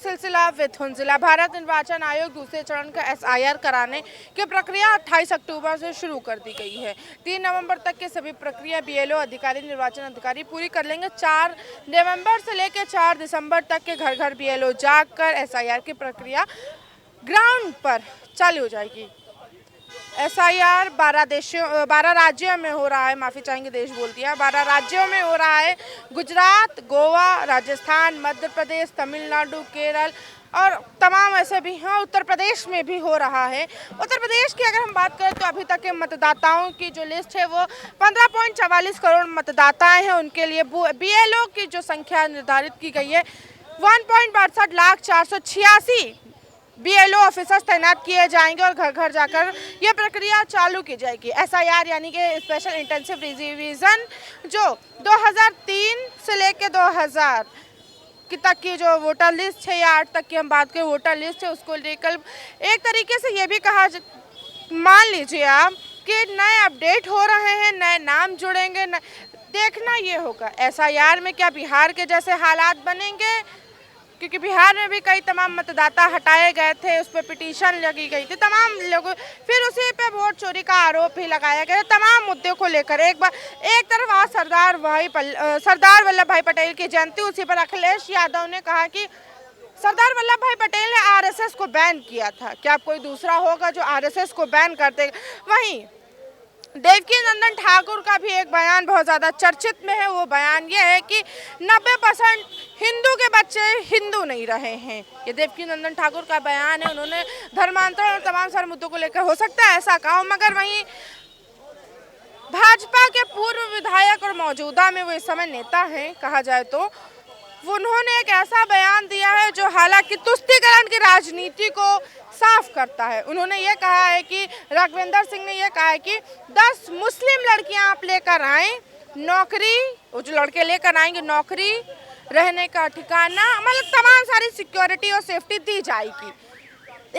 सिलसिला विधुन जिला भारत निर्वाचन आयोग दूसरे चरण का एसआईआर कराने की प्रक्रिया 28 अक्टूबर से शुरू कर दी गई है। 3 नवंबर तक की सभी प्रक्रिया बीएलओ अधिकारी निर्वाचन अधिकारी पूरी कर लेंगे। 4 नवंबर से लेकर 4 दिसंबर तक के घर घर बीएलओ जाकर एसआईआर की प्रक्रिया ग्राउंड पर चालू हो जाएगी। एसआईआर 12 राज्यों में हो रहा है, माफ़ी चाहेंगे देश बोल दिया, 12 राज्यों में हो रहा है। गुजरात, गोवा, राजस्थान, मध्य प्रदेश, तमिलनाडु, केरल और तमाम ऐसे भी हैं। उत्तर प्रदेश में भी हो रहा है। उत्तर प्रदेश की अगर हम बात करें तो अभी तक के मतदाताओं की जो लिस्ट है वो 15.44 करोड़ मतदाता हैं। उनके लिए बीएलओ की जो संख्या निर्धारित की गई है 1.62 लाख 486 बीएलओ ऑफिसर्स तैनात किए जाएंगे और घर घर जाकर यह प्रक्रिया चालू की जाएगी। एसआईआर यानी कि स्पेशल इंटेंसिव रिवीजन जो 2003 से लेकर 2000 तक की जो वोटर लिस्ट है या 8 तक की हम बात करें वोटर लिस्ट है उसको लेकर एक तरीके से ये भी कहा मान लीजिए आप कि नए अपडेट हो रहे हैं, नए नाम जुड़ेंगे। देखना ये होगा एसआईआर में क्या बिहार के जैसे हालात बनेंगे, क्योंकि बिहार में भी कई तमाम मतदाता हटाए गए थे, उस पर पिटीशन लगी गई थी तमाम लोगों, फिर उसी पे वोट चोरी का आरोप भी लगाया गया। तमाम मुद्दों को लेकर एक तरफ आज सरदार वल्लभ भाई पटेल की जयंती, उसी पर अखिलेश यादव ने कहा कि सरदार वल्लभ भाई पटेल ने आरएसएस को बैन किया था, क्या अब कोई दूसरा होगा जो आरएसएस को बैन कर देगा। वहीं देवकीनंदन ठाकुर का भी एक बयान बहुत ज़्यादा चर्चित में है। वो बयान ये है कि 90% हिंदू के बच्चे हिंदू नहीं रहे हैं। ये देवकीनंदन ठाकुर का बयान है। उन्होंने धर्मांतरण और तमाम सारे मुद्दों को लेकर हो सकता है ऐसा कहा, मगर वहीं भाजपा के पूर्व विधायक और मौजूदा में वो इस समय नेता हैं कहा जाए तो, उन्होंने एक ऐसा बयान दिया है जो हालांकि तुष्टीकरण की राजनीति को साफ करता है। उन्होंने ये कहा है कि रघविंदर सिंह ने ये कहा है कि 10 मुस्लिम लड़कियां आप लेकर आएं, नौकरी, वो जो लड़के लेकर आएंगे नौकरी, रहने का ठिकाना, मतलब तमाम सारी सिक्योरिटी और सेफ्टी दी जाएगी।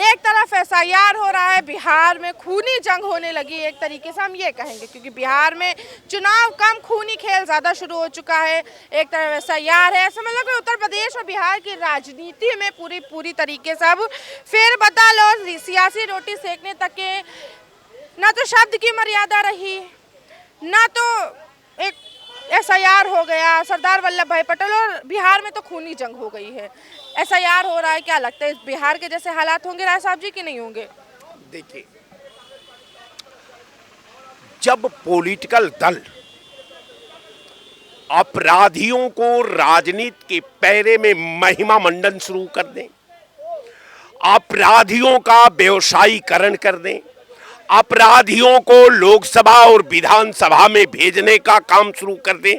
एक तरफ एसआईआर हो रहा है, बिहार में खूनी जंग होने लगी एक तरीके से हम ये कहेंगे, क्योंकि बिहार में चुनाव कम खूनी खेल ज़्यादा शुरू हो चुका है। एक तरफ एसआईआर है, ऐसा मतलब कि उत्तर प्रदेश और बिहार की राजनीति में पूरी तरीके से अब फिर बदल और सियासी रोटी सेकने तक के ना तो शब्द की मर्यादा रही, ना तो एक एसआईआर हो गया सरदार वल्लभ भाई पटेल, और बिहार में तो खूनी जंग हो गई है। एसआईआर हो रहा है, क्या लगता है इस बिहार के जैसे हालात होंगे राय साहब जी कि नहीं होंगे? देखिए, जब पॉलिटिकल दल अपराधियों को राजनीति के पैरे में महिमा मंडन शुरू कर दें, अपराधियों का व्यवसायीकरण कर दें, अपराधियों को लोकसभा और विधानसभा में भेजने का काम शुरू कर दें,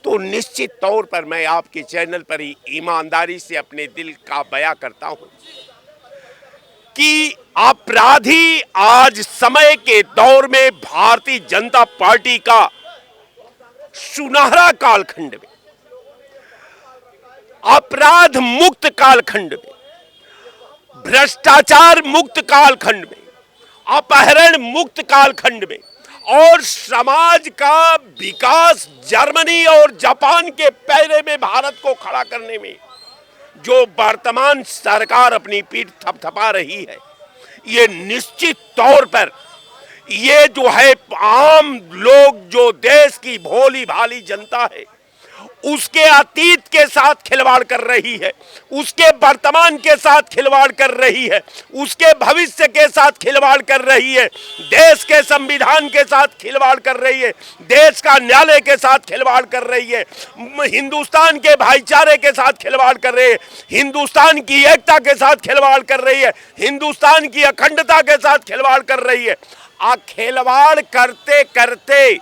तो निश्चित तौर पर मैं आपके चैनल पर ही ईमानदारी से अपने दिल का बयां करता हूं कि अपराधी आज समय के दौर में भारतीय जनता पार्टी का सुनहरा कालखंड में, अपराध मुक्त कालखंड में, भ्रष्टाचार मुक्त कालखंड में, अपहरण मुक्त कालखंड में और समाज का विकास जर्मनी और जापान के पैरे में भारत को खड़ा करने में जो वर्तमान सरकार अपनी पीठ थपथपा रही है, ये निश्चित तौर पर ये जो है आम लोग, जो देश की भोली भाली जनता है, उसके अतीत के साथ खिलवाड़ कर रही है, उसके वर्तमान के साथ खिलवाड़ कर रही है, उसके भविष्य के साथ खिलवाड़ कर रही है, देश के संविधान के साथ खिलवाड़ कर रही है, देश का न्यायालय के साथ खिलवाड़ कर रही है, हिंदुस्तान के भाईचारे के साथ खिलवाड़ कर रही है, हिंदुस्तान की एकता के साथ खिलवाड़ कर रही है, हिंदुस्तान की अखंडता के साथ खिलवाड़ कर रही है। खिलवाड़ करते करते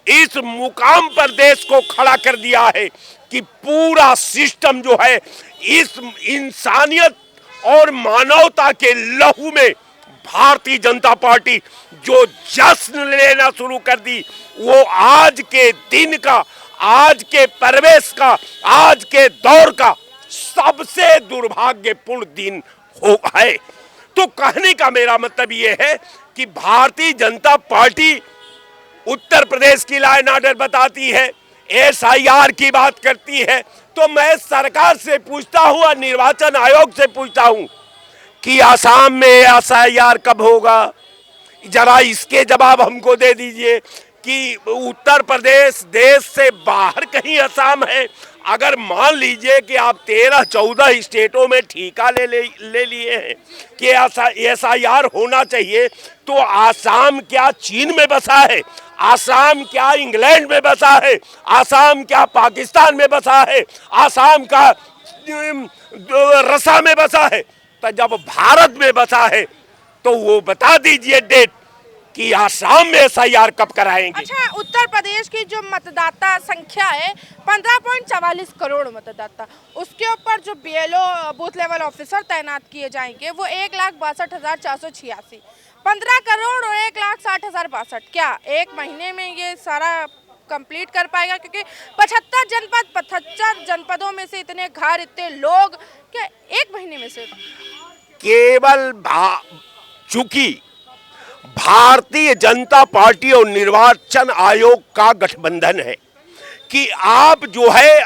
इस मुकाम पर देश को खड़ा कर दिया है कि पूरा सिस्टम जो है इस इंसानियत और मानवता के लहू में भारतीय जनता पार्टी जो जश्न लेना शुरू कर दी, वो आज के दिन का, आज के परिवेश का, आज के दौर का सबसे दुर्भाग्यपूर्ण दिन हो है। तो कहने का मेरा मतलब ये है कि भारतीय जनता पार्टी उत्तर प्रदेश की लॉ एंड ऑर्डर बताती है, एसआईआर की बात करती है, तो मैं सरकार से पूछता हूं और निर्वाचन आयोग से पूछता हूं कि आसाम में एसआईआर कब होगा? जरा इसके जवाब हमको दे दीजिए कि उत्तर प्रदेश देश से बाहर कहीं असम है? अगर मान लीजिए कि आप 13-14 स्टेटों में ठेका ले लिए हैं कि एसआईआर होना चाहिए, तो आसाम क्या चीन में बसा है? आसाम क्या इंग्लैंड में बसा है? आसाम क्या पाकिस्तान में बसा है? आसाम का रसा में बसा है? तो जब भारत में बसा है तो वो बता दीजिए डेट कि आसाम में एसआईआर कब कराएंगे। अच्छा, उत्तर प्रदेश की जो मतदाता संख्या है 15.44 करोड़ मतदाता, उसके ऊपर जो बीएलओ बूथ लेवल ऑफिसर तैनात किए जाएंगे वो 1,62,486, 15 करोड़ और 1,60,062। क्या एक महीने में ये सारा कंप्लीट कर पाएगा? क्योंकि 75 जनपदों में से इतने घर, इतने लोग, क्या एक महीने में से? केवल चूंकि भारतीय जनता पार्टी और निर्वाचन आयोग का गठबंधन है कि आप जो है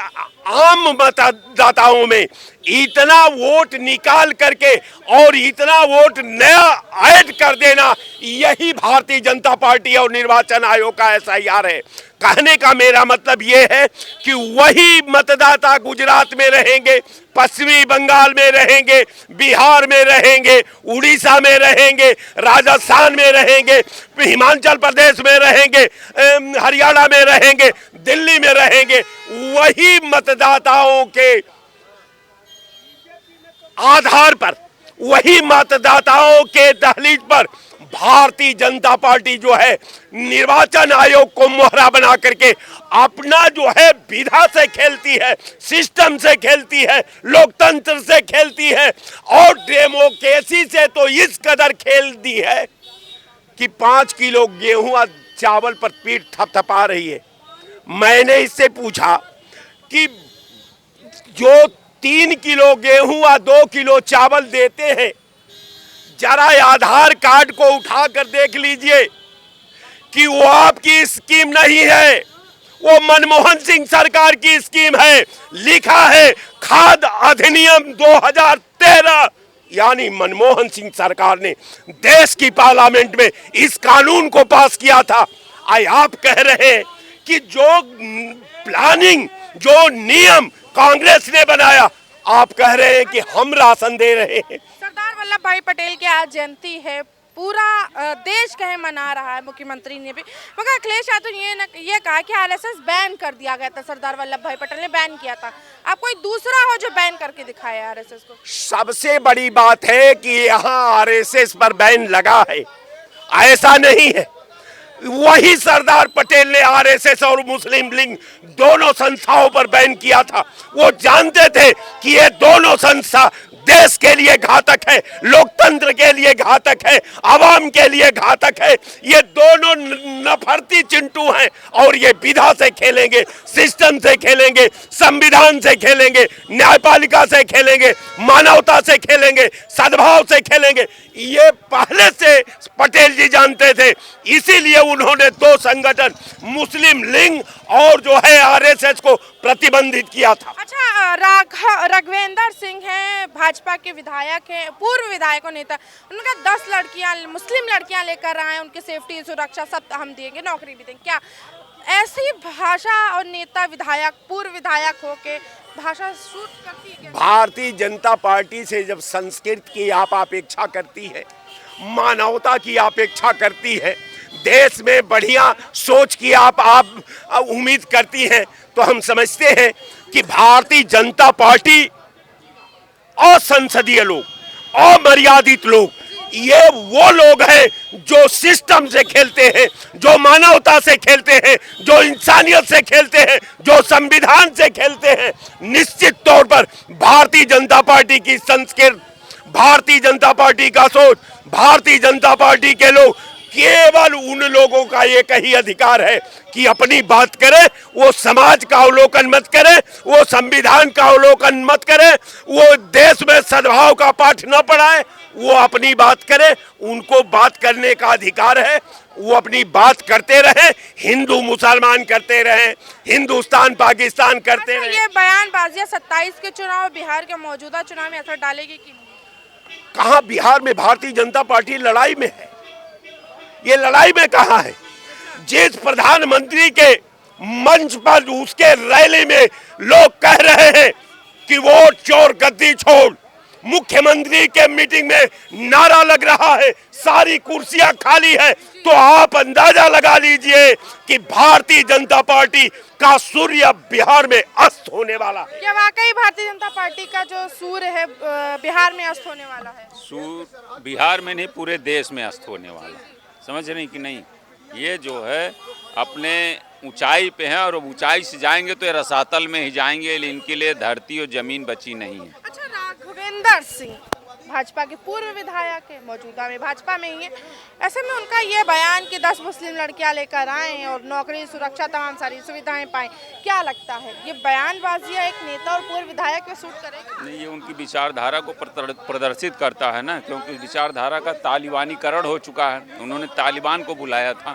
आम मतदाताओं में इतना वोट निकाल करके और इतना वोट नया ऐड कर देना, यही भारतीय जनता पार्टी और निर्वाचन आयोग का एसआईआर है। कहने का मेरा मतलब ये है कि वही मतदाता गुजरात में रहेंगे, पश्चिमी बंगाल में रहेंगे, बिहार में रहेंगे, उड़ीसा में रहेंगे, राजस्थान में रहेंगे, हिमाचल प्रदेश में रहेंगे, हरियाणा में रहेंगे, दिल्ली में रहेंगे, वही मतदाताओं के आधार पर, वही मतदाताओं के दहलीज पर भारतीय जनता पार्टी जो है निर्वाचन आयोग को मोहरा बना करके अपना जो है विधा से खेलती है, सिस्टम से खेलती है, लोकतंत्र से खेलती है और डेमोक्रेसी से तो इस कदर खेल दी है कि 5 किलो गेहूं और चावल पर पीठ थपथपा रही है। मैंने इससे पूछा कि जो 3 किलो गेहूं और 2 किलो चावल देते हैं, जरा आधार कार्ड को उठाकर देख लीजिए कि वो आपकी स्कीम नहीं है, वो मनमोहन सिंह सरकार की स्कीम है। लिखा है खाद्य अधिनियम 2013, यानी मनमोहन सिंह सरकार ने देश की पार्लियामेंट में इस कानून को पास किया था। आज आप कह रहे हैं कि जो प्लानिंग, जो नियम कांग्रेस ने बनाया, आप कह रहे हैं कि हम राशन दे रहे हैं। सरदार वल्लभ भाई पटेल की आज जयंती है, पूरा देश कहे मना रहा है, मुख्यमंत्री ने भी, मगर अखिलेश यादव ये कहा कि आरएसएस बैन कर दिया गया था, सरदार वल्लभ भाई पटेल ने बैन किया था। आप कोई दूसरा हो जो बैन करके दिखाए आरएसएस को? सबसे बड़ी बात है कि यहाँ आरएसएस पर बैन लगा है, ऐसा नहीं है। वही सरदार पटेल ने आरएसएस और मुस्लिम लीग दोनों संस्थाओं पर बैन किया था। वो जानते थे कि ये दोनों संस्था देश के लिए घातक है, लोकतंत्र के लिए घातक है, आवाम के लिए घातक है। ये दोनों नफरती चिंटू हैं और ये विधा से खेलेंगे, सिस्टम से खेलेंगे, संविधान से खेलेंगे, न्यायपालिका से खेलेंगे, मानवता से खेलेंगे, सद्भाव से खेलेंगे। ये पहले से पटेल जी जानते थे, इसीलिए उन्होंने 2 संगठन मुस्लिम लीग और जो है आरएसएस को प्रतिबंधित किया था। अच्छा, राघवेंद्र सिंह हैं, भाजपा के विधायक हैं, पूर्व विधायक और नेता, उनका 10 लड़कियां, मुस्लिम लड़कियां लेकर आए, उनकी सेफ्टी सुरक्षा सब हम देंगे, नौकरी भी देंगे। क्या ऐसी भाषा और नेता विधायक, पूर्व विधायक होके भाषा सूट करती है? भारतीय जनता पार्टी से जब संस्कृति की आप अपेक्षा करती है, मानवता की अपेक्षा करती है, देश में बढ़िया सोच की आप उम्मीद करती हैं, तो हम समझते हैं कि भारतीय जनता पार्टी और संसदीय लोग, अमर्यादित लोग, ये वो लोग हैं जो सिस्टम से खेलते हैं, जो मानवता से खेलते हैं, जो इंसानियत से खेलते हैं, जो संविधान से खेलते हैं। निश्चित तौर पर भारतीय जनता पार्टी की संस्कृति, भारतीय जनता पार्टी का सोच, भारतीय जनता पार्टी के लोग केवल उन लोगों का एक ही अधिकार है कि अपनी बात करें, वो समाज का अवलोकन मत करें, वो संविधान का अवलोकन मत करें, वो देश में सद्भाव का पाठ न पढ़ाए, वो अपनी बात करें। उनको बात करने का अधिकार है, वो अपनी बात करते रहे, हिंदू मुसलमान करते रहे, हिंदुस्तान पाकिस्तान करते रहे। ये बयानबाजियां 27 के चुनाव, बिहार के मौजूदा चुनाव में असर डालेगी कि नहीं? कहां बिहार में भारतीय जनता पार्टी लड़ाई में है? ये लड़ाई में कहां है? जिस प्रधानमंत्री के मंच पर उसके रैली में लोग कह रहे हैं कि वोट चोर गद्दी छोड़, मुख्यमंत्री के मीटिंग में नारा लग रहा है सारी कुर्सियां खाली है, तो आप अंदाजा लगा लीजिए कि भारतीय जनता पार्टी का सूर्य बिहार में अस्त होने वाला है। क्या वाकई भारतीय जनता पार्टी का जो सूर्य है बिहार में अस्त होने वाला है? सूर्य बिहार में नहीं, पूरे देश में अस्त होने वाला है। समझ रहे कि नहीं? ये जो है अपने ऊंचाई पे है और ऊंचाई से जाएंगे तो ये रसातल में ही जाएंगे, इनके लिए धरती और जमीन बची नहीं है। अच्छा, राघवेंद्र सिंह भाजपा के पूर्व विधायक है, मौजूदा में भाजपा में ही है, ऐसे में उनका ये बयान कि 10 मुस्लिम लड़कियां लेकर आएं और नौकरी, सुरक्षा, तमाम सारी सुविधाएं पाएं, क्या लगता है ये बयानबाजियां एक नेता और पूर्व विधायक पे सूट करेगा? नहीं, ये उनकी विचारधारा को प्रदर्शित करता है ना, क्योंकि विचारधारा का तालिबानीकरण हो चुका है। उन्होंने तालिबान को बुलाया था,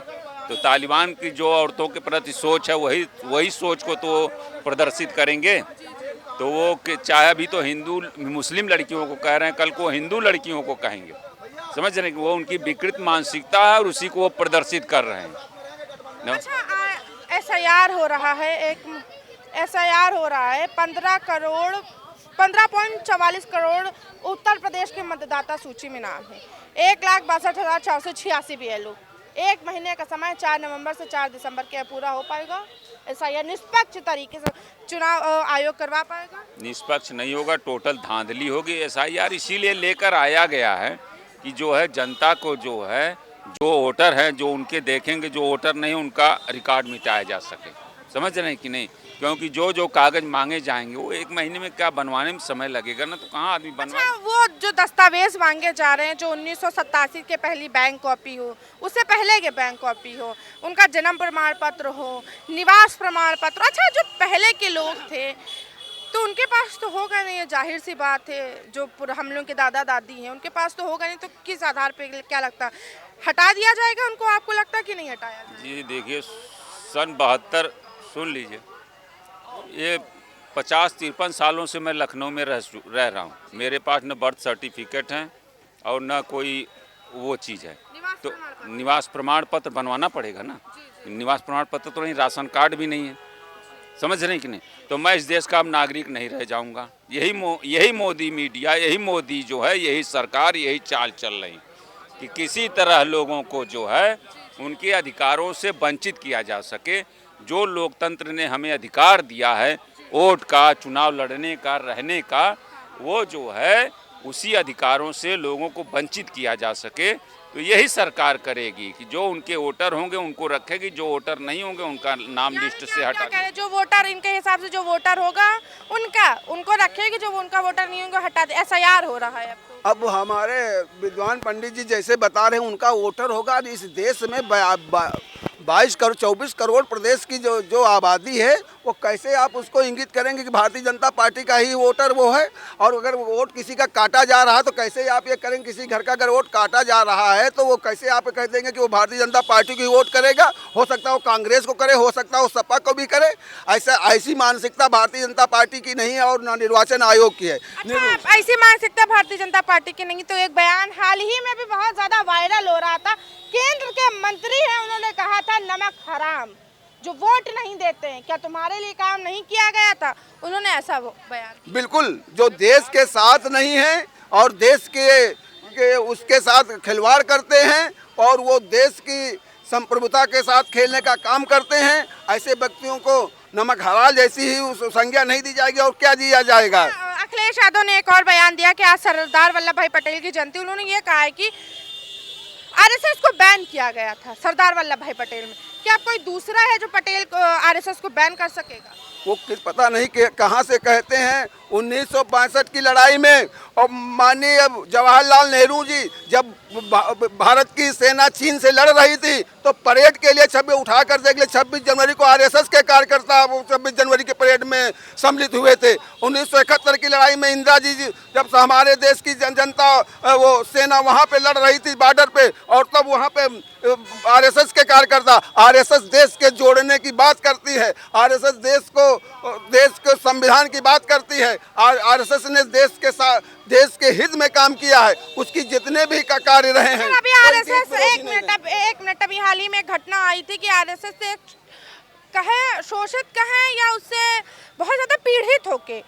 तो तालिबान की जो औरतों के प्रति सोच है वही सोच को तो प्रदर्शित करेंगे। तो वो चाहे अभी तो हिंदू मुस्लिम लड़कियों को कह रहे हैं, कल को हिंदू लड़कियों को कहेंगे। समझ रहे हैं कि वो उनकी विकृत मानसिकता है और उसी को वो प्रदर्शित कर रहे हैं। अच्छा, एसआईआर हो रहा है, एक एसआईआर हो रहा है, 15.44 करोड़ उत्तर प्रदेश के मतदाता सूची में नाम है, 1,62,486 BLO। एक महीने का समय, 4 नवंबर से 4 दिसंबर के पूरा हो पाएगा? एसआईआर निष्पक्ष तरीके से चुनाव आयोग करवा पाएगा? निष्पक्ष नहीं होगा, टोटल धांधली होगी। एसआईआर इसीलिए लेकर आया गया है कि जो है जनता को जो है, जो वोटर है, जो उनके देखेंगे, जो वोटर नहीं उनका रिकॉर्ड मिटाया जा सके। समझ रहे हैं कि नहीं? क्योंकि जो कागज मांगे जाएंगे वो एक महीने में क्या बनवाने में समय लगेगा ना, तो कहाँ आदमी बनवाए। अच्छा, वो जो दस्तावेज मांगे जा रहे हैं, जो 1987 के पहली बैंक कॉपी हो, उससे पहले के बैंक कॉपी हो, उनका जन्म प्रमाण पत्र हो, निवास प्रमाण पत्र, अच्छा जो पहले के लोग थे तो उनके पास तो होगा नहीं, जाहिर सी बात है, जो हम लोग के दादा दादी हैं उनके पास तो होगा नहीं, तो किस आधार पे क्या लगता हटा दिया जाएगा उनको? आपको लगता कि नहीं हटाया जाएगा? जी देखिए, सन 72 सुन लीजिए, ये 50-53 सालों से मैं लखनऊ में रह रहा हूँ। मेरे पास न बर्थ सर्टिफिकेट है और न कोई वो चीज़ है, तो निवास प्रमाण पत्र बनवाना पड़ेगा ना। निवास प्रमाण पत्र तो नहीं, राशन कार्ड भी नहीं है। समझ रहे हैं कि नहीं? तो मैं इस देश का अब नागरिक नहीं रह जाऊंगा। यही मोदी मीडिया, यही मोदी जो है, यही सरकार, यही चाल चल रही कि किसी तरह लोगों को जो है उनके अधिकारों से वंचित किया जा सके। जो लोकतंत्र ने हमें अधिकार दिया है वोट का, चुनाव लड़ने का, रहने का, वो जो है उसी अधिकारों से लोगों को वंचित किया जा सके। तो यही सरकार करेगी कि जो उनके वोटर होंगे उनको रखेगी, जो वोटर नहीं होंगे उनका नाम लिस्ट से हटा देगी। जो वोटर, इनके हिसाब से जो वोटर होगा उनको रखेगी, जो उनका वोटर नहीं होगा हटा दे। एसआईआर हो रहा है अब हमारे विद्वान पंडित जी जैसे बता रहे हैं, उनका वोटर होगा। इस देश में 24 करोड़ प्रदेश की जो आबादी है, वो कैसे आप उसको इंगित करेंगे कि भारतीय जनता पार्टी का ही वोटर वो है? और अगर वोट किसी का काटा जा रहा है तो कैसे आप ये करेंगे? किसी घर का अगर वोट काटा जा रहा है तो वो कैसे आप कह देंगे कि वो भारतीय जनता पार्टी की वोट करेगा? हो सकता है वो कांग्रेस को करे, हो सकता है वो सपा को भी करे। ऐसी मानसिकता भारतीय जनता पार्टी की नहीं है और न निर्वाचन आयोग की है। अच्छा, ऐसी मानसिकता भारतीय जनता पार्टी की नहीं, तो एक बयान हाल ही में भी बहुत ज्यादा वायरल हो रहा था, केंद्र के मंत्री हैं, उन्होंने कहा था नमक हराम, जो वोट नहीं देते हैं, क्या तुम्हारे लिए काम नहीं किया गया था? उन्होंने ऐसा बयान। बिल्कुल, जो देश के साथ नहीं है और देश के उसके साथ खिलवाड़ करते हैं और वो देश की संप्रभुता के साथ खेलने का काम करते हैं, ऐसे व्यक्तियों को नमक हराम जैसी ही संज्ञा नहीं दी जाएगी। और क्या दिया जाएगा? अखिलेश यादव ने एक और बयान दिया कि आज सरदार वल्लभ भाई पटेल की जयंती, उन्होंने ये कहा है कि आरएसएस को बैन किया गया था सरदार वल्लभ भाई पटेल में। क्या कोई दूसरा है जो पटेल को, आरएसएस को बैन कर सकेगा? वो पता नहीं कि कहाँ से कहते हैं 1962 की लड़ाई में और माननीय जवाहरलाल नेहरू जी जब भारत की सेना चीन से लड़ रही थी तो परेड के लिए 26 उठाकर देख ले 26 जनवरी को आरएसएस के कार्यकर्ता 26 जनवरी के परेड में सम्मिलित हुए थे। 1971 की लड़ाई में इंदिरा जी जब हमारे देश की जनता वो सेना वहाँ पे लड़ रही थी बॉर्डर पे, और तब वहाँ पे आरएसएस के कार्यकर्ता, आरएसएस देश के जोड़ने की बात करती है, आरएसएस देश को संविधान की बात करती है, आरएसएस ने देश के हित में काम किया है, उसकी जितने भी कार्य रहे हैं। अभी आरएसएस एक मिनट अभी हाल ही में घटना आई थी कि आरएसएस से कहे शोषित कहे या उससे बहुत ज्यादा पीड़ित होके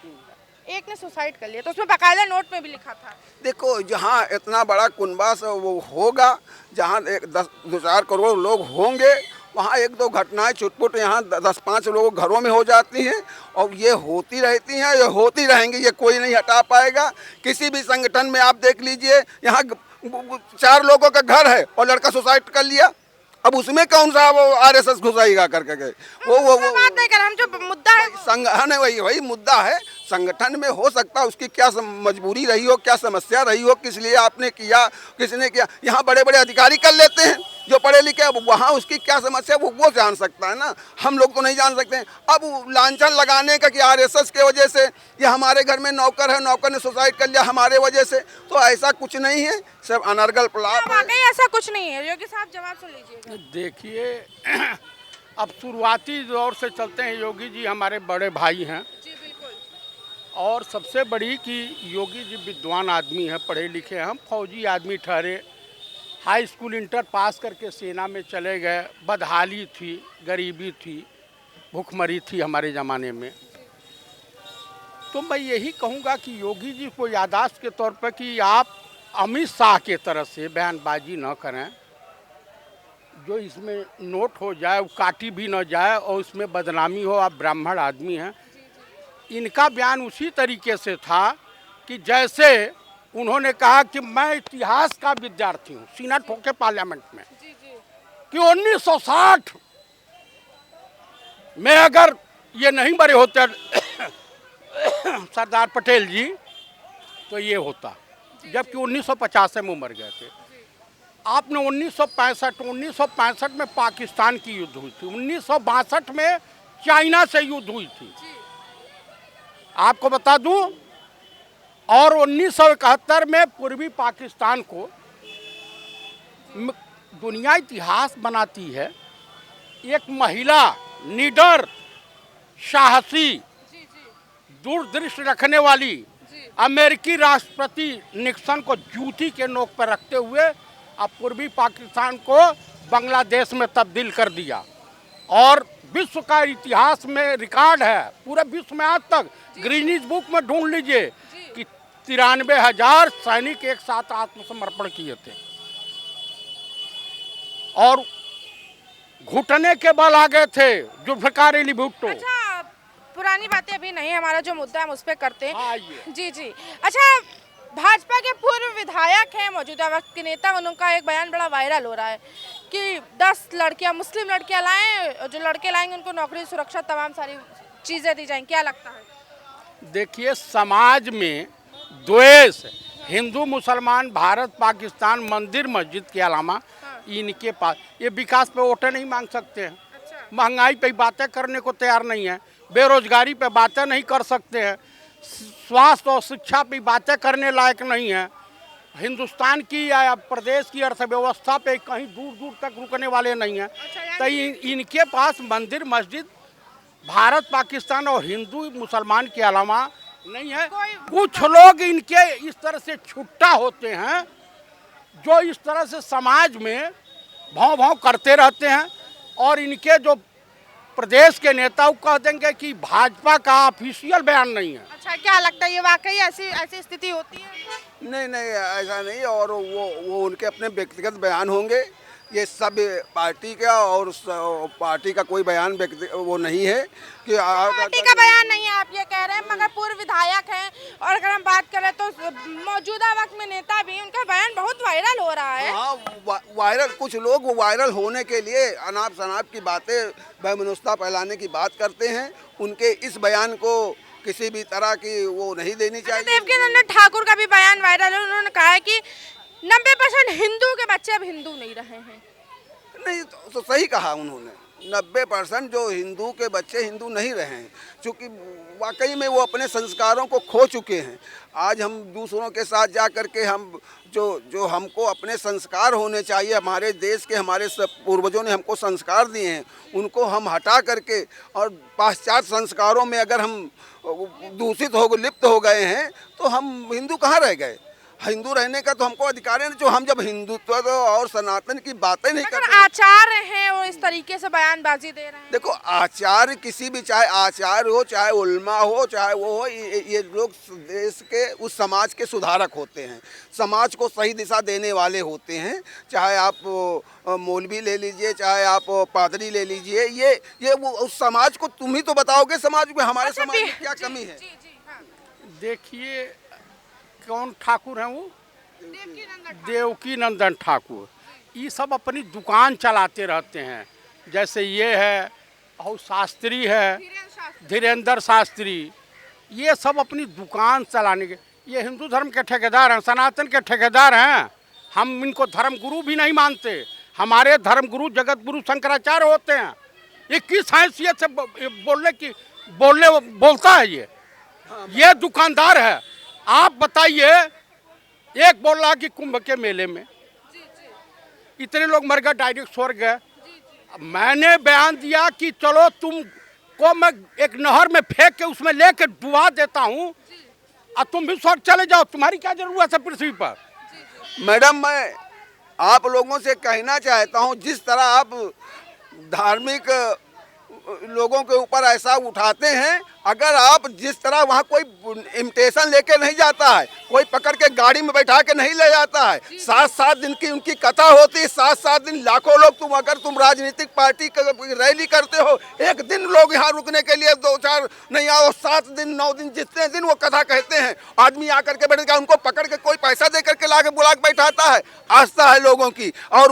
एक ने सुसाइड कर लिया, तो उसमें बाकायदा नोट में भी लिखा था। देखो जहाँ इतना बड़ा कुनबा से वो होगा, जहाँ 10-4 करोड़ लोग होंगे, वहाँ 1-2 घटनाएं छुटपुट यहाँ 10-5 लोग घरों में हो जाती हैं और ये होती रहती हैं, ये होती रहेंगी, ये कोई नहीं हटा पाएगा। किसी भी संगठन में आप देख लीजिए, यहाँ 4 लोगों का घर है और लड़का सुसाइड कर लिया, अब उसमें कौन सा वो आरएसएस घुसाएगा करके गए वो बात नहीं कर, हम जो मुद्दा है संगठन है वही मुद्दा है। संगठन में हो सकता है उसकी क्या मजबूरी रही हो, क्या समस्या रही हो, किस लिए आपने किया, किसने किया। यहाँ बड़े बड़े अधिकारी कर लेते हैं जो पढ़े लिखे, अब वहाँ उसकी क्या समस्या वो जान सकता है ना, हम लोग तो नहीं जान सकते हैं। अब लांछन लगाने का कि आरएसएस के वजह से ये हमारे घर में नौकर है, नौकर ने सुसाइड कर लिया हमारे वजह से, तो ऐसा कुछ नहीं है, सब अनर्गल प्रलाप है। ऐसा कुछ नहीं है। योगी साहब जवाब सुन लीजिएगा। देखिए अब शुरुआती दौर से चलते हैं, योगी जी हमारे बड़े भाई हैं जी बिल्कुल। और सबसे बड़ी कि योगी जी विद्वान आदमी हैं, पढ़े लिखे हैं, हम फौजी आदमी ठहरे, हाई स्कूल इंटर पास करके सेना में चले गए, बदहाली थी, गरीबी थी, भूखमरी थी हमारे ज़माने में। तो मैं यही कहूँगा कि योगी जी को याददाश्त के तौर पर कि आप अमित शाह के तरफ से बयानबाजी न करें, जो इसमें नोट हो जाए, वो काटी भी न जाए और उसमें बदनामी हो। आप ब्राह्मण आदमी हैं, इनका बयान उसी तरीके से था कि जैसे उन्होंने कहा कि मैं इतिहास का विद्यार्थी हूँ, सीनेट होके पार्लियामेंट में, कि 1960 में अगर ये नहीं मरे होते सरदार पटेल जी तो ये होता, जबकि 1950 में मर गए थे। आपने 1965 में पाकिस्तान की युद्ध हुई थी, 1962 में चाइना से युद्ध हुई थी, आपको बता दूं, और 1971 में पूर्वी पाकिस्तान को दुनिया इतिहास बनाती है। एक महिला निडर, साहसी, दूरदृष्टि रखने वाली अमेरिकी राष्ट्रपति निक्सन को जूती के नोक पर रखते हुए अब पूर्वी पाकिस्तान को बांग्लादेश में तब्दील कर दिया। और विश्व का इतिहास में रिकॉर्ड है, पूरे विश्व में आज तक ग्रीनिज बुक में ढूंढ लीजिए कि 93,000 सैनिक एक साथ आत्मसमर्पण किए थे और घुटने के बल आ गए थे जुल्फिकार अली भुट्टो। अच्छा, पुरानी बातें अभी नहीं, हमारा जो मुद्दा हम उस पर करते हैं। जी जी। अच्छा, भाजपा के पूर्व विधायक हैं, मौजूदा वक्त के नेता, उनका एक बयान बड़ा वायरल हो रहा है कि 10 लड़कियां, मुस्लिम लड़कियां लाएं, जो लड़के लाएंगे उनको नौकरी, सुरक्षा, तमाम सारी चीज़ें दी जाएंगी। क्या लगता है? देखिए, समाज में द्वेष, हिंदू मुसलमान, भारत पाकिस्तान, मंदिर मस्जिद के अलावा इनके पास ये विकास पे वोटें नहीं मांग सकते हैं। अच्छा। महंगाई पे बातें करने को तैयार नहीं है, बेरोजगारी पे बातें नहीं कर सकते हैं, स्वास्थ्य और शिक्षा पे बातें करने लायक नहीं है, हिंदुस्तान की या प्रदेश की अर्थव्यवस्था पे कहीं दूर दूर तक रुकने वाले नहीं हैं। तो इनके पास मंदिर मस्जिद भारत पाकिस्तान और हिंदू मुसलमान के अलावा नहीं है। कुछ लोग इनके इस तरह से छुट्टा होते हैं जो इस तरह से समाज में भाव भाव करते रहते हैं और इनके जो प्रदेश के नेता कह देंगे कि भाजपा का ऑफिशियल बयान नहीं है। अच्छा, क्या लगता है ये वाकई ऐसी स्थिति होती है? नहीं ऐसा नहीं, और वो उनके अपने व्यक्तिगत बयान होंगे, ये सब पार्टी का, और पार्टी का कोई बयान वो नहीं है कि पार्टी का बयान नहीं है, आप ये कह रहे हैं, मगर पूर्व विधायक हैं और अगर हम बात करें तो मौजूदा वक्त में नेता भी, उनका बयान बहुत वायरल हो रहा है। हाँ, वायरल, कुछ लोग वो वायरल होने के लिए अनाप शनाप की बातें, वैमनस्यता फैलाने की बात करते हैं। उनके इस बयान को किसी भी तरह की वो नहीं देनी चाहिए। देवकीनंदन ठाकुर का भी बयान वायरल है, उन्होंने कहा है कि 90% हिंदू के बच्चे अब हिंदू नहीं रहे हैं। नहीं तो सही कहा उन्होंने, 90% जो हिंदू के बच्चे हिंदू नहीं रहे हैं, क्योंकि वाकई में वो अपने संस्कारों को खो चुके हैं। आज हम दूसरों के साथ जा कर के हम जो हमको अपने संस्कार होने चाहिए, हमारे देश के हमारे सब पूर्वजों ने हमको संस्कार दिए हैं, उनको हम हटा करके और पाश्चात्य संस्कारों में अगर हम दूषित हो लिप्त हो गए हैं तो हम हिंदू कहाँ रह गए। हिंदू रहने का तो हमको अधिकार है, जो हम जब हिंदुत्व और सनातन की बातें नहीं करते। आचार्य हैं वो इस तरीके से बयानबाजी दे रहे हैं। देखो आचार्य किसी भी, चाहे आचार्य हो, चाहे उल्मा हो, चाहे वो हो, ये लोग देश के उस समाज के सुधारक होते हैं, समाज को सही दिशा देने वाले होते हैं। चाहे आप मौलवी ले लीजिए, चाहे आप पादरी ले लीजिए, ये वो उस समाज को तुम ही तो बताओगे समाज में हमारे समाज में क्या कमी है। देखिए कौन ठाकुर हैं वो, देवकीनंदन ठाकुर, ये सब अपनी दुकान चलाते रहते हैं। जैसे ये है और शास्त्री है, धीरेन्द्र शास्त्री, ये सब अपनी दुकान चलाने के, ये हिंदू धर्म के ठेकेदार हैं, सनातन के ठेकेदार हैं। हम इनको धर्म गुरु भी नहीं मानते। हमारे धर्म गुरु जगत गुरु शंकराचार्य होते हैं। ये किस हैसियत से बोलता है ये दुकानदार है। आप बताइए, एक बोल रहा कि कुंभ के मेले में इतने लोग मर गए, डायरेक्ट स्वर्ग गए। मैंने बयान दिया कि चलो तुमको मैं एक नहर में फेंक के उसमें लेके डुबा देता हूँ और तुम भी स्वर्ग चले जाओ, तुम्हारी क्या जरूरत है पृथ्वी पर। मैडम, मैं आप लोगों से कहना चाहता हूँ, जिस तरह आप धार्मिक लोगों के ऊपर ऐसा उठाते हैं, अगर आप जिस तरह वहाँ कोई इमिटेशन लेके नहीं जाता है, कोई पकड़ के गाड़ी में बैठा के नहीं ले जाता है, 7-7 दिन की उनकी कथा होती है, 7-7 दिन लाखों लोग, अगर तुम राजनीतिक पार्टी रैली करते हो, एक दिन लोग यहाँ रुकने के लिए 2-4 नहीं आओ, 7 दिन 9 दिन जितने दिन वो कथा कहते हैं, आदमी आकर के बैठ गया, उनको पकड़ के कोई पैसा दे करके ला के बुला के बैठाता है। आस्था है लोगों की। और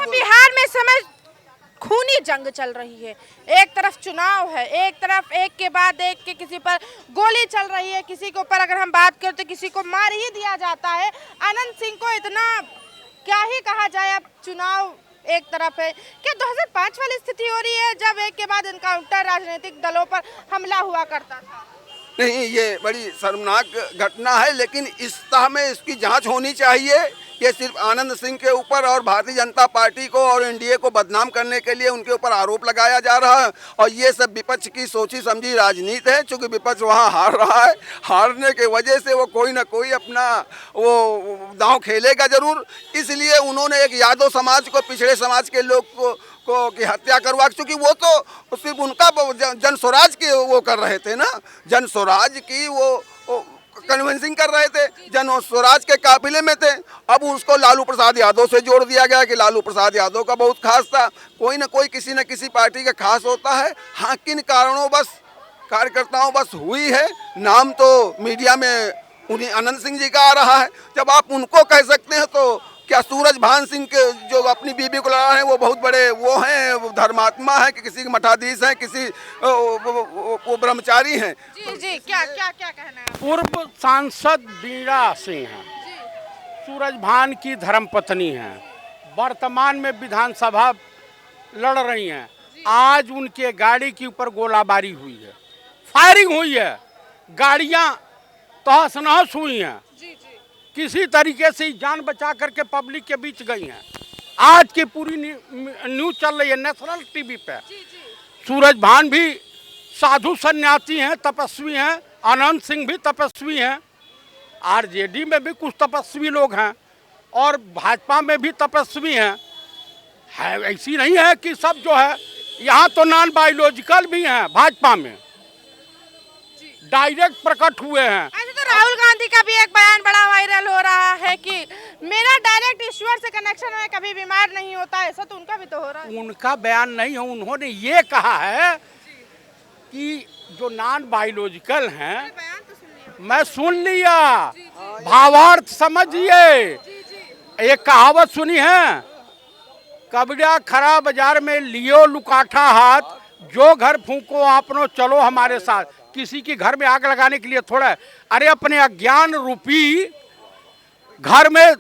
बिहार में समय खूनी जंग चल रही है, एक तरफ चुनाव है, एक तरफ एक के बाद एक के किसी पर गोली चल रही है, किसी के ऊपर अगर हम बात करें तो किसी को मार ही दिया जाता है। अनंत सिंह को इतना क्या ही कहा जाए, अब चुनाव एक तरफ है। क्या 2005 वाली स्थिति हो रही है जब एक के बाद इनकाउंटर राजनीतिक दलों पर हमला हुआ करता था? नहीं, ये बड़ी शर्मनाक घटना है, लेकिन इस तह में इसकी जांच होनी चाहिए। ये सिर्फ आनंद सिंह के ऊपर और भारतीय जनता पार्टी को और एनडीए को बदनाम करने के लिए उनके ऊपर आरोप लगाया जा रहा है, और ये सब विपक्ष की सोची समझी राजनीति है। चूँकि विपक्ष वहाँ हार रहा है, हारने के वजह से वो कोई ना कोई अपना वो दांव खेलेगा जरूर। इसलिए उन्होंने एक यादव समाज को, पिछड़े समाज के लोग को की हत्या करवा, क्योंकि वो तो सिर्फ उनका जन स्वराज की वो कर रहे थे ना, जन स्वराज की वो कन्विंसिंग कर रहे थे, जन स्वराज के काफिले में थे। अब उसको लालू प्रसाद यादव से जोड़ दिया गया कि लालू प्रसाद यादव का बहुत खास था। कोई ना कोई किसी न किसी पार्टी का खास होता है। हाँ, किन कारणों बस कार्यकर्ताओं बस हुई है, नाम तो मीडिया में उन्हीं अनंत सिंह जी का आ रहा है। जब आप उनको कह सकते हैं तो क्या सूरजभान सिंह के जो अपनी बीबी को लड़ा है वो बहुत बड़े वो हैं, वो धर्मात्मा हैं कि किसी के मठाधीश हैं, किसी वो ब्रह्मचारी हैं? जी क्या कहना है? पूर्व सांसद बीणा सिंह हैं, सूरजभान की धर्मपत्नी हैं, वर्तमान में विधानसभा लड़ रही हैं। आज उनके गाड़ी के ऊपर गोलाबारी हुई है, फायरिंग हुई है, गाड़ियां तहस नहस हुई हैं। किसी तरीके से जान बचा करके पब्लिक के बीच गई हैं। आज की पूरी न्यूज चल रही है नेशनल टीवी पे। सूरजभान भी साधु सन्यासी हैं, तपस्वी हैं, अनंत सिंह भी तपस्वी हैं, आरजेडी में भी कुछ तपस्वी लोग हैं और भाजपा में भी तपस्वी हैं। है ऐसी नहीं है कि सब जो है, यहाँ तो नॉन बायोलॉजिकल भी हैं, भाजपा में डायरेक्ट प्रकट हुए हैं। ऐसे तो राहुल गांधी का भी एक बयान बड़ा वायरल हो रहा है कि मेरा डायरेक्ट ईश्वर से कनेक्शन है, कभी बीमार नहीं होता। ऐसा तो उनका भी तो हो रहा है। उनका बयान नहीं है, उन्होंने ये कहा है कि जो नॉन बायोलॉजिकल हैं, मैं सुन लिया, भावार्थ समझिए। एक कहावत सुनी है, कबड़ा खरा बाजार में लियो लुकाठा हाथ, जो घर फूको आपनो चलो हमारे साथ। किसी के घर में आग लगाने के लिए थोड़ा, अरे अपने अज्ञान रूपी घर में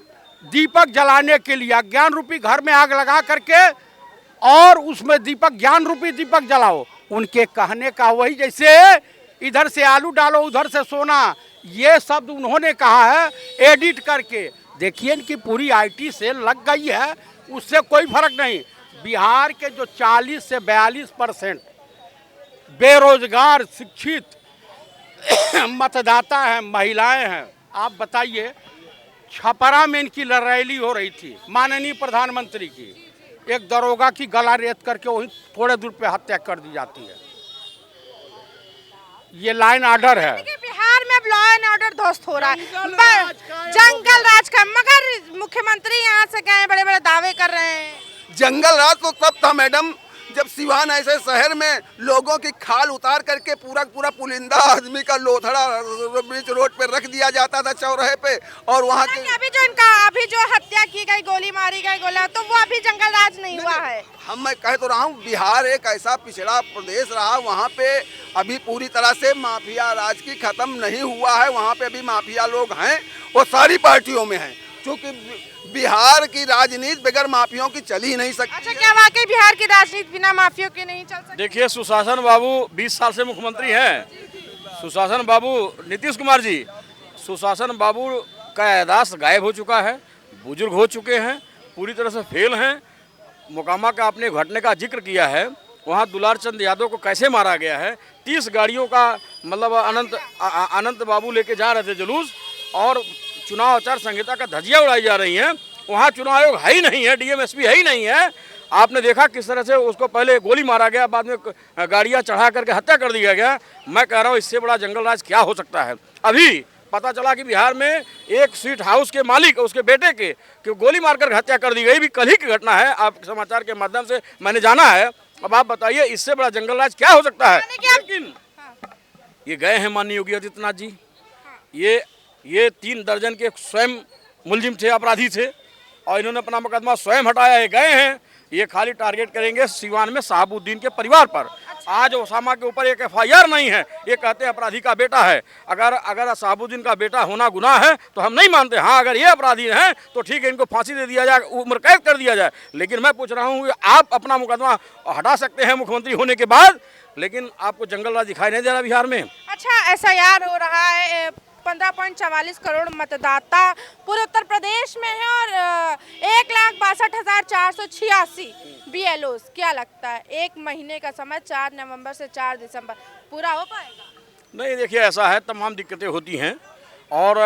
दीपक जलाने के लिए अज्ञान रूपी घर में आग लगा करके और उसमें दीपक, ज्ञान रूपी दीपक जलाओ। उनके कहने का वही, जैसे इधर से आलू डालो उधर से सोना, ये शब्द उन्होंने कहा है एडिट करके। देखिए इनकी पूरी आईटी से लग गई है, उससे कोई फर्क नहीं। बिहार के जो 40 से 42% बेरोजगार शिक्षित मतदाता हैं, महिलाएं हैं, आप बताइए। छपरा में इनकी रैली हो रही थी माननीय प्रधानमंत्री की, एक दरोगा की गला रेत करके वहीं थोड़े दूर पे हत्या कर दी जाती है। ये लाइन ऑर्डर है। देखिए, बिहार में अब लॉ एंड ऑर्डर ध्वस्त हो रहा है, जंगल राज का, मगर मुख्यमंत्री यहाँ से गए बड़े बड़े दावे कर रहे हैं। जंगल राज तो तब था मैडम जब सिवान ऐसे शहर में लोगों की खाल उतार करके पूरा पूरा पुलिंदा आदमी का लोथड़ा बीच रोड पे रख दिया जाता था चौराहे पे, और वहाँ के अभी जो हत्या की गई, गोली मारी गई, गोला, तो वो अभी जंगल राज नहीं हुआ है। मैं कह तो रहा हूँ, बिहार एक ऐसा पिछड़ा प्रदेश रहा, वहाँ पे अभी पूरी तरह से माफिया राज की खत्म नहीं हुआ है। वहाँ पे अभी माफिया लोग हैं, वो सारी पार्टियों में हैं, क्योंकि बिहार की राजनीति बगैर माफियों की चल ही नहीं सकती। अच्छा, क्या वाकई बिहार की राजनीति बिना माफियों की नहीं चल सकती? देखिए, सुशासन बाबू 20 साल से मुख्यमंत्री हैं। सुशासन बाबू, नीतीश कुमार जी, सुशासन बाबू का याददाश्त गायब हो चुका है, बुजुर्ग हो चुके हैं, पूरी तरह से फेल हैं। मोकामा का आपने घटने का जिक्र किया है, वहाँ दुलार चंद यादव को कैसे मारा गया है। 30 गाड़ियों का मतलब अनंत बाबू लेके जा रहे थे जुलूस, और चुनाव आचार संहिता का धज्जियां उड़ाई जा रही हैं। वहाँ चुनाव आयोग है ही नहीं है, डीएमएसपी है ही नहीं है। आपने देखा किस तरह से उसको पहले गोली मारा गया, बाद में गाड़ियाँ चढ़ा करके हत्या कर दिया गया। मैं कह रहा हूँ, इससे बड़ा जंगल राज क्या हो सकता है। अभी पता चला कि बिहार में एक स्वीट हाउस के मालिक, उसके बेटे के गोली मारकर हत्या कर दी गई। भी कल ही की घटना है, आप समाचार के माध्यम से मैंने जाना है। अब आप बताइए, इससे बड़ा जंगल राज क्या हो सकता है। लेकिन ये गए हैं माननीय योगी आदित्यनाथ जी, ये 3 दर्जन के स्वयं मुलजिम थे, अपराधी थे, और इन्होंने अपना मुकदमा स्वयं हटाया। ये गए हैं, ये खाली टारगेट करेंगे सिवान में शहाबुद्दीन के परिवार पर। आज ओसामा के ऊपर एक एफआईआर नहीं है, ये कहते हैं अपराधी का बेटा है। अगर शहाबुद्दीन का बेटा होना गुनाह है तो हम नहीं मानते। हाँ, अगर ये अपराधी हैं तो ठीक है, इनको फांसी दे दिया जाए, उम्र कैद कर दिया जाए। लेकिन मैं पूछ रहा हूँ, आप अपना मुकदमा हटा सकते हैं मुख्यमंत्री होने के बाद, लेकिन आपको जंगल राज दिखाई नहीं दे रहा बिहार में। अच्छा, एसआईआर हो रहा है, 15.44 करोड़ मतदाता पूरे उत्तर प्रदेश में है, और 1,62,486 BLOs। क्या लगता है, एक महीने का समय, 4 नवंबर से 4 दिसंबर, पूरा हो पाएगा? नहीं, देखिए, ऐसा है, तमाम दिक्कतें होती हैं, और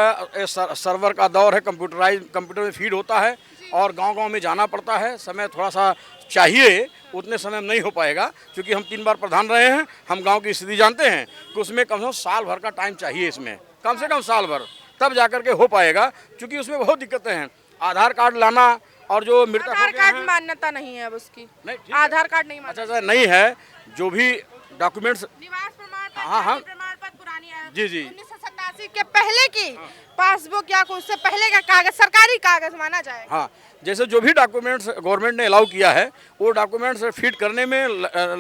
सर्वर का दौर है, कंप्यूटर में फीड होता है, और गांव-गांव में जाना पड़ता है। समय थोड़ा सा चाहिए, उतने समय में नहीं हो पाएगा, क्योंकि हम 3 बार प्रधान रहे हैं, हम गांव की स्थिति जानते हैं कि उसमें कम से कम साल भर का टाइम चाहिए। इसमें कम से कम साल भर, तब जाकर के हो पाएगा, क्योंकि उसमें बहुत दिक्कतें हैं। आधार कार्ड लाना, और जो मृतक आधार कार्ड मान्यता नहीं है अब उसकी, नहीं, आधार कार्ड नहीं मान्यता। अच्छा, नहीं है, जो भी डॉक्यूमेंट्स, निवास प्रमाण पत्र, हाँ, प्रमाण पत्र पुरानी है, जी 1987 के पहले की पासबुक या उससे पहले का कागज, सरकारी कागज माना जाए। हाँ, जैसे जो भी डॉक्यूमेंट्स गवर्नमेंट ने अलाउ किया है, वो डॉक्यूमेंट्स फीड करने में,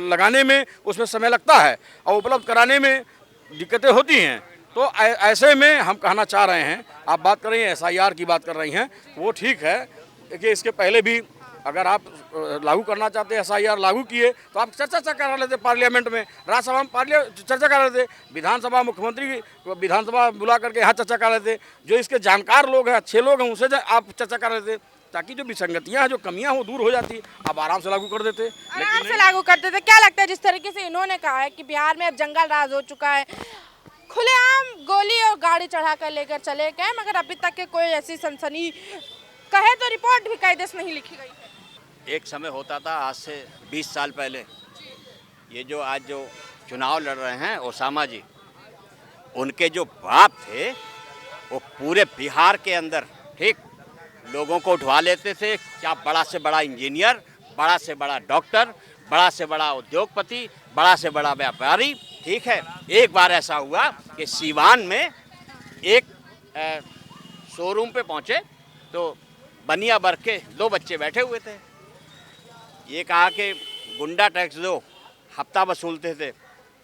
लगाने में उसमें समय लगता है, और उपलब्ध कराने में दिक्कतें होती हैं। तो ऐसे में हम कहना चाह रहे हैं, आप बात कर रही हैं एसआईआर की बात कर रही हैं, वो ठीक है। देखिए, इसके पहले भी अगर आप लागू करना चाहते हैं, एसआईआर लागू किए, तो आप चर्चा करा लेते पार्लियामेंट में, राज्यसभा में चर्चा करा लेते, विधानसभा मुख्यमंत्री विधानसभा बुला करके यहाँ चर्चा करा लेते। जो इसके जानकार लोग हैं, अच्छे लोग हैं, उनसे आप चर्चा करा लेते, ताकि जो विसंगतियाँ हैं, जो कमियाँ वो दूर हो जाती। आप आराम से लागू कर देते, आराम से लागू कर देते। क्या लगता है, जिस तरीके से इन्होंने कहा है कि बिहार में अब जंगल राज हो चुका है, खुलेआम गोली और गाड़ी चढ़ा कर लेकर चले गए, मगर अभी तक के कोई ऐसी सनसनी कहे तो रिपोर्ट भी कायदे से नहीं लिखी गई है। एक समय होता था, आज से 20 साल पहले, ये जो आज जो चुनाव लड़ रहे हैं ओसामा जी, उनके जो बाप थे, वो पूरे बिहार के अंदर ठीक लोगों को उठवा लेते थे। क्या बड़ा से बड़ा इंजीनियर, बड़ा से बड़ा डॉक्टर, बड़ा से बड़ा उद्योगपति, बड़ा से बड़ा व्यापारी, ठीक है। एक बार ऐसा हुआ कि सीवान में एक शोरूम पे पहुंचे, तो बनिया वर्ग के 2 बच्चे बैठे हुए थे। ये कहा कि गुंडा टैक्स दो, हफ्ता वसूलते थे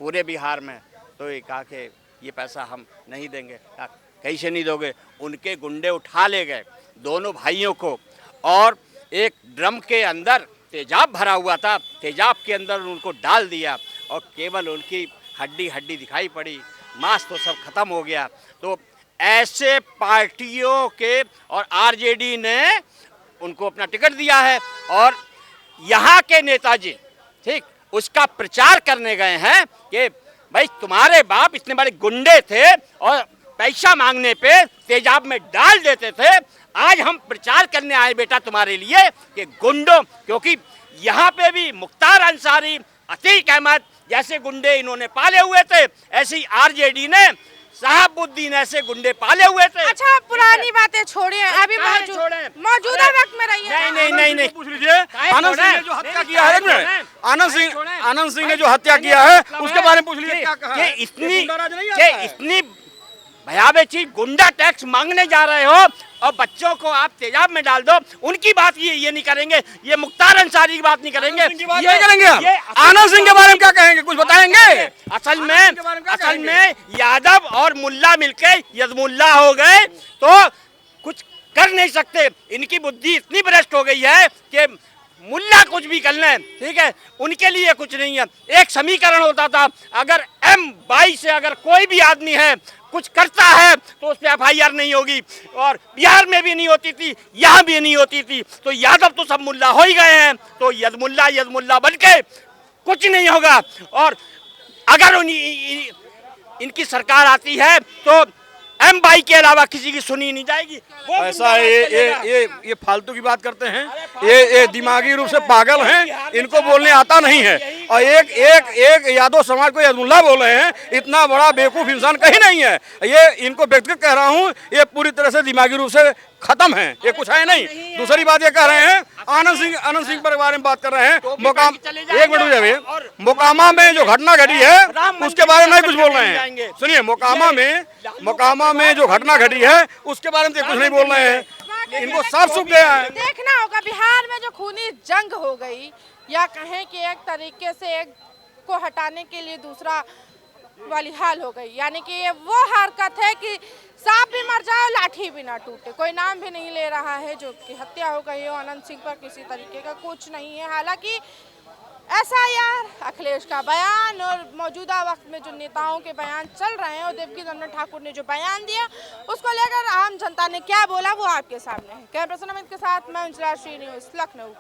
पूरे बिहार में। तो ये कहा कि ये पैसा हम नहीं देंगे। कहा कैसे नहीं दोगे? उनके गुंडे उठा ले गए दोनों भाइयों को और एक ड्रम के अंदर तेजाब भरा हुआ था, तेजाब के अंदर उनको डाल दिया और केवल उनकी हड्डी हड्डी दिखाई पड़ी, मांस तो सब खत्म हो गया। तो ऐसे पार्टियों के और आरजेडी ने उनको अपना टिकट दिया है और यहाँ के नेताजी ठीक उसका प्रचार करने गए हैं कि भाई तुम्हारे बाप इतने बड़े गुंडे थे और पैसा मांगने पे तेजाब में डाल देते थे। आज हम प्रचार करने आए बेटा तुम्हारे लिए कि गुंडों, क्योंकि यहाँ पे भी मुख्तार अंसारी, अतीक अहमद जैसे गुंडे इन्होंने पाले हुए थे, ऐसे ही आरजेडी ने शहाबुद्दीन ऐसे गुंडे पाले हुए थे। अच्छा पुरानी बातें छोड़िए, अभी मौजूदा वक्त में रहिए। नहीं पूछ लीजिए आनंद सिंह ने जो हत्या किया है, आनंद सिंह ने जो हत्या किया है उसके बारे में पूछ लीजिए क्या कहा है? इतनी भयावह चीज, गुंडा टैक्स मांगने जा रहे हो और बच्चों को आप तेजाब में डाल दो, उनकी बात ये नहीं करेंगे, ये मुख्तार अंसारी की बात नहीं करेंगे, ये करेंगे। आनंद सिंह के बारे में क्या कहेंगे, कुछ बताएंगे? असल में यादव और मुल्ला मिलके यजमुल्ला हो गए तो कुछ कर नहीं सकते। इनकी बुद्धि इतनी भ्रष्ट हो गई है कि मुल्ला कुछ भी कर लें, ठीक है, उनके लिए कुछ नहीं है। एक समीकरण होता था, अगर M22 से अगर कोई भी आदमी है कुछ करता है तो उस पर FIR नहीं होगी, और बिहार में भी नहीं होती थी, यहाँ भी नहीं होती थी। तो यादव तो सब मुल्ला हो ही गए हैं, तो यजमुल्ला बन के कुछ नहीं होगा। और अगर इनकी सरकार आती है तो M22 के अलावा किसी की सुनी नहीं जाएगी। ऐसा ये फालतू की बात करते हैं, ये दिमागी रूप से पागल हैं, इनको बोलने आता नहीं है। और एक यादव समाज को यजमुल्ला बोल रहे हैं, इतना बड़ा बेवकूफ इंसान कहीं नहीं है। ये इनको व्यक्तिगत कह रहा हूँ, ये पूरी तरह से दिमागी रूप से खत्म है, ये कुछ है नहीं। दूसरी बात ये कह रहे हैं आनंद सिंह पर बारे में बात कर रहे हैं। एक मिनट भैया, मोकामा में जो घटना घटी है उसके बारे में कुछ बोल रहे हैं। सुनिए, मोकामा में जो घटना घटी है उसके बारे में कुछ नहीं बोल रहे हैं, इनको साफ सुख गया है। देखना होगा बिहार में जो खूनी जंग हो गई, या कहें कि एक तरीके से एक को हटाने के लिए दूसरा वाली हाल हो गई, यानी कि ये वो हरकत है कि सांप भी मर जाए लाठी भी ना टूटे। कोई नाम भी नहीं ले रहा है जो कि हत्या हो गई हो आनंद सिंह पर, किसी तरीके का कुछ नहीं है। हालांकि SIR, अखिलेश का बयान और मौजूदा वक्त में जो नेताओं के बयान चल रहे हैं और देवकी नंदन ठाकुर ने जो बयान दिया उसको लेकर आम जनता ने क्या बोला वो आपके सामने है। कैमरा पर्सन अमित के साथ मैं अंजला श्री न्यूज़ लखनऊ।